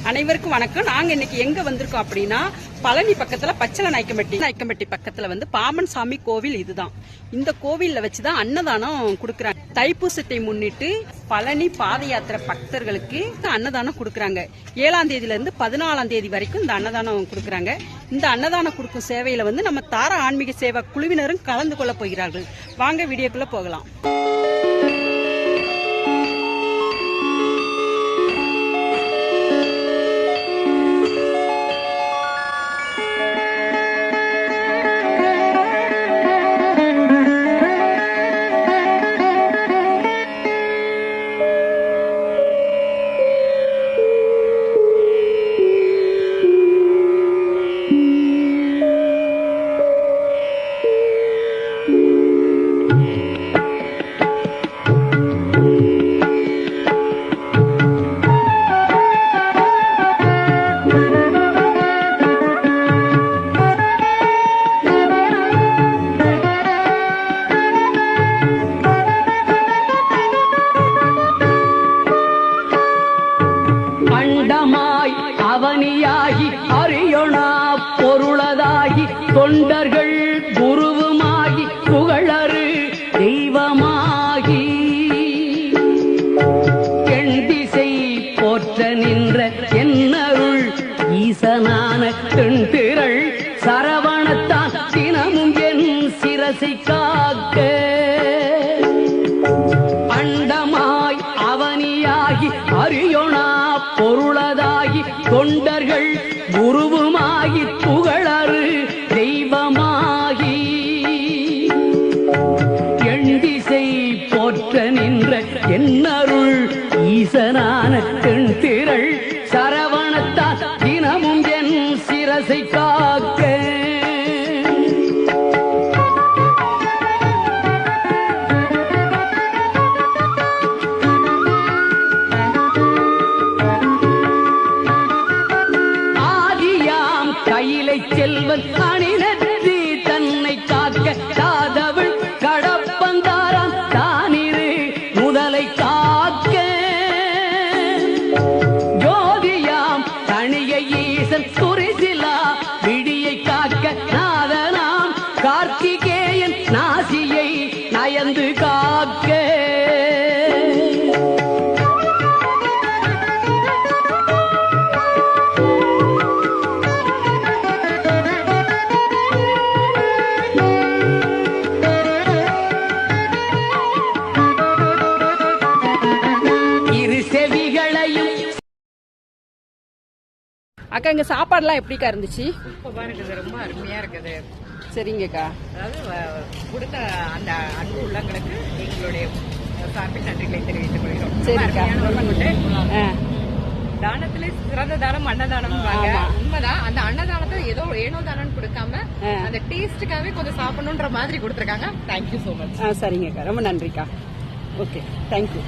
அனைவருக்கும் வணக்கம். நாங்க இன்னைக்கு எங்க வந்திருக்கோம் அப்படின்னா பழனி பக்கத்துல பச்சள நாயக்கம்பட்டி பக்கத்துல வந்து பாமன் சாமி கோவில். இதுதான் இந்த கோவில்ல வச்சுதான் அன்னதானம் கொடுக்கறாங்க. தைப்பூசத்தை முன்னிட்டு பழனி பாத யாத்திரை பக்தர்களுக்கு அன்னதானம் கொடுக்கறாங்க. 7ஆம் தேதியில இருந்து 14ஆம் தேதி வரைக்கும் இந்த அன்னதானம் கொடுக்கறாங்க. இந்த அன்னதானம் கொடுக்கும் சேவையில வந்து நம்ம தார ஆன்மீக சேவா குழுவினரும் கலந்து கொள்ள போகிறார்கள். வாங்க வீடியோக்குள்ள போகலாம். அவனியாகி அறியொணா பொருளதாகி தொண்டர்கள் குருவுமாகி புகழறு தெய்வமாகி எண் திசை போற்ற நின்ற என்னருள் ஈசனான தென்திரள் சரவணத்தான் தினமும் என் சிரசை காக்க அண்டமாய் அவனியாகி அறியொணா பொருளதாகி தொண்டர்கள் குருவுமாகி புகழறு தெய்வமாகி எண் திசை போற்ற நின்ற என்னருள் ஈசனான தென்திரள் சரவணத்தான் தினமும் என் சிரசை காக்க செல்வன் அணிநற்றி தன்னை காக்க தாதவள் கடப்பந்தாராம் தானிரு முதலை காக்க ஜோதியாம் தனிய ஈசன் குறிசிலா விடியை காக்க நாதனாம் கார்த்திகேயன் நாசியை நயந்து காக்க அக்கா, இங்க சாப்பாடுலாம் எப்படிக்கா இருந்துச்சு? சூப்பரா இருக்குது, ரொம்ப அருமையா இருக்குது. சரிங்கக்கா. அதாவது கொடுத்த அந்த அன்பு உள்ளங்களுக்கு எங்களுடைய சார்பில் நன்றிகளை தெரிவித்துக் கொள்கிறோம். சரிக்கா. தானத்திலே சிறந்த தானம் அன்னதானம். உண்மைதான். அந்த அன்னதானத்தை ஏதோ ஏனோ தானம் கொடுக்காம அந்த டேஸ்டுக்காகவே கொஞ்சம் சாப்பிடணுன்ற மாதிரி கொடுத்துருக்காங்க. Thank you so much. சரிங்கக்கா, ரொம்ப நன்றிக்கா. Okay, thank you.